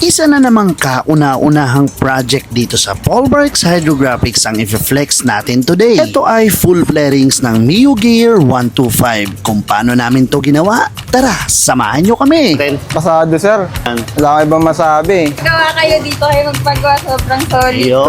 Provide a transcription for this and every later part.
Isa na namang kauna-unahang project dito sa Polworks Hydrographics ang i-flex natin today. Ito ay full flarings ng Mio Gear 125. Kung paano namin to ginawa, tara, samahan nyo kami. Pasado, sir. Wala kayo ibang masabi. Gawa kayo dito, kayo magpagawa, sobrang solid. Yo.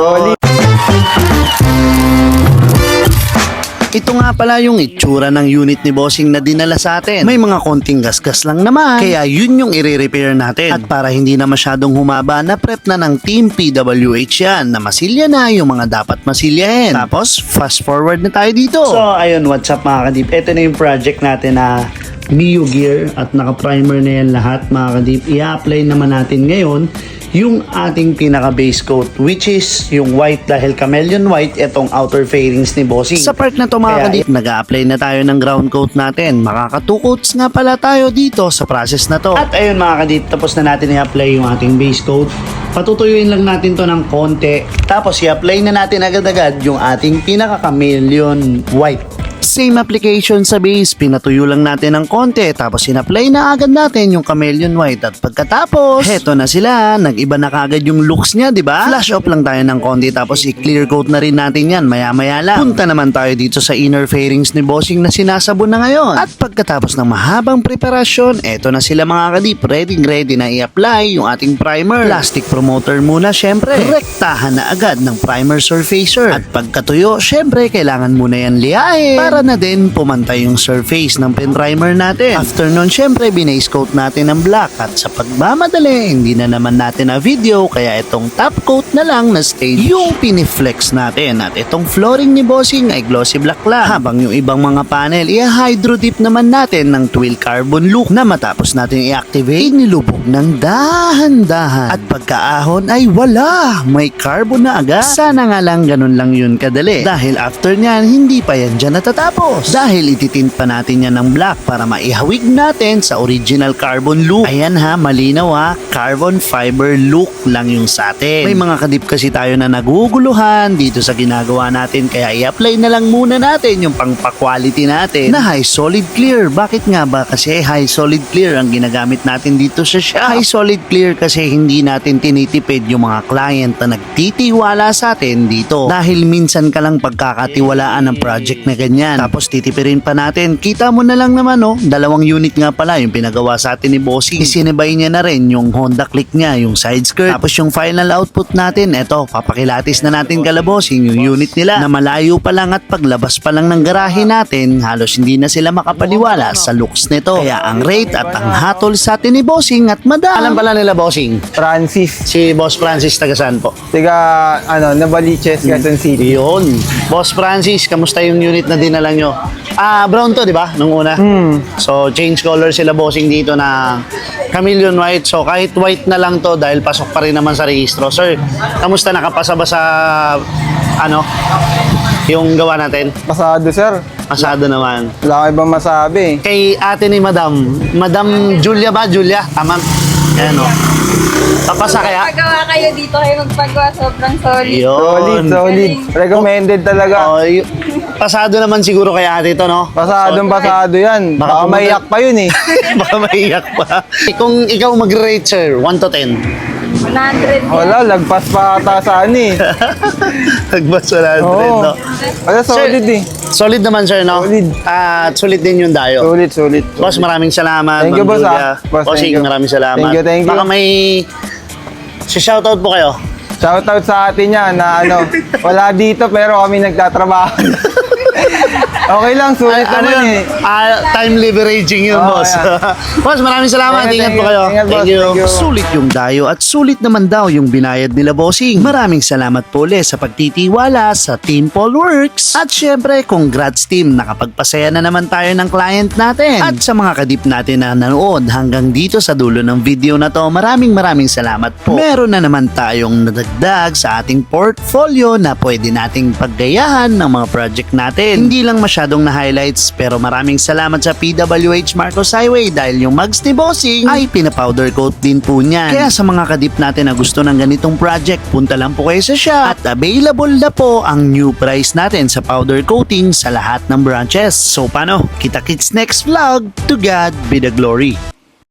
Ito nga pala yung itsura ng unit ni Bossing na dinala sa atin. May mga konting gasgas lang naman, kaya yun yung i-repair natin. At para hindi na masyadong humaba, na prep na ng Team PWH yan, na masilya na yung mga dapat masilyahin. Tapos, fast forward na tayo dito. So, ayun, what's up mga kadip? Ito na yung project natin na Mio Gear at naka-primer na yan lahat mga kadip. I-apply naman natin ngayon yung ating pinaka base coat, which is yung white, dahil chameleon white itong outer fairings ni Bossing. Sa part na to mga kadip, nag-a-apply na tayo ng ground coat natin. Makaka 2 coats nga pala tayo dito sa process na to. At ayun mga kadip, tapos na natin i-apply yung ating base coat. Patutuyuin lang natin to ng konti. Tapos i-apply na natin agad-agad yung ating pinaka chameleon white. Same application sa base, pinatuyo lang natin ng konti, tapos in-apply na agad natin yung chameleon white. At pagkatapos, heto na sila, nag-iba na kagad yung looks niya, di ba? Flash off lang tayo ng konti, tapos i-clear coat na rin natin yan, maya-maya lang. Punta naman tayo dito sa inner fairings ni Bossing na sinasabon na ngayon. At pagkatapos ng mahabang preparasyon, eto na sila mga kadip, ready na i-apply yung ating primer. Plastic promoter muna, syempre. Rektahan na agad ng primer surfacer. At pagkatuyo, syempre, kailangan muna yan liyahin para na din pumantay yung surface ng pen primer natin. After nun, syempre, binase coat natin ng black. At sa pagmamadali, hindi na naman natin na video, kaya itong top coat na lang na stage yung piniflex natin. At itong flooring ni Bossing ay glossy black lang. Habang yung ibang mga panel, i-hydro dip naman natin ng twill carbon look na matapos natin i-activate, inilubog ng dahan-dahan. At pagkaahon ay wala, may carbon na agad. Sana nga lang ganun lang yun kadali. Dahil after nyan, hindi pa yan dyan natatapos. Dahil ititint pa natin yan ng black para maihawig natin sa original carbon look. Ayan ha, malinaw ha, carbon fiber look lang yung sa atin. May mga kadip kasi tayo na naguguluhan dito sa ginagawa natin, kaya i-apply na lang muna natin yung pang-quality natin na high solid clear. Bakit nga ba? Kasi high solid clear ang ginagamit natin dito sa shop. High solid clear kasi hindi natin tinitipid yung mga client na nagtitiwala sa atin dito. Dahil minsan ka lang pagkakatiwalaan ng project na ganyan. Tapos titipirin pa natin. Kita mo na lang naman, no? 2 unit nga pala yung pinagawa sa atin ni Bossing. Isinibay niya na rin yung Honda Click niya, yung side skirt. Tapos yung final output natin, eto, papakilatis na natin kala Bossing yung unit nila na malayo pa lang, at paglabas pa lang ng garahe natin, halos hindi na sila makapaniwala sa looks nito. Kaya ang rate at ang hatol sa atin ni Bossing at madam. Alam pala nila Bossing? Francis. Si Boss Francis taga saan po? Tiga, Navaliches, Quezon City. Yun. Boss Francis, kamusta yung unit na dinala nyo? Brown to, di ba? Nung una. So, change color sila Bossing dito na chameleon white. So, kahit white na lang to dahil pasok pa rin naman sa rehistro. Sir, kamusta, nakapasa ba sa yung gawa natin? Pasado, sir. Pasado naman. Wala kayo ibang masabi. Kay ate ni Madam Julia ba? Julia? Tama? Ayan o. Papasa kaya? Gawa kayo dito, kayo magpagawa, sobrang solid. Yun. Solid. Recommended talaga. Oh, pasado naman siguro kaya ate ito, no? Pasado yan. Baka maiyak pa yun eh. Baka maiyak pa. Kung ikaw mag-rate, sir, 1 to 10. 100 Wala, lagpas pa ata saan eh. Nagbas 100, Oo. no? Wala, solid eh. Solid naman, sir, no? Solid. At sulit din yung dayo. Solid. Boss, maraming salamat. Thank you, Ma'am boss, Julia. Boss, Bossing, thank you. maraming salamat. Thank you. Baka may shoutout po kayo. Shoutout sa atin yan na wala dito pero kami nagtatrabaho. Okay lang, sulit naman eh. Time leveraging yun, Oh, boss. yeah. Boss, maraming salamat. Thank Ingat you. po kayo. Ingat, boss. Thank you. Thank you. Sulit yung dayo at sulit naman daw yung binayad nila Bossing. Maraming salamat po ulit sa pagtitiwala sa Team Polworks. At syempre, congrats team, nakapagpasaya na naman tayo ng client natin. At sa mga kadip natin na nanood hanggang dito sa dulo ng video na to, maraming salamat po. Meron na naman tayong nadagdag sa ating portfolio na pwede nating paggayahan ng mga project natin. Hindi lang masyadong na-highlights, pero maraming salamat sa PWH Marcos Highway dahil yung mugs ni Bossing ay pinapowder coat din po niyan. Kaya sa mga kadip natin na gusto ng ganitong project, punta lang po kayo sa shop at available na po ang new price natin sa powder coating sa lahat ng branches. So paano? Kita-kits next vlog. To God be the glory.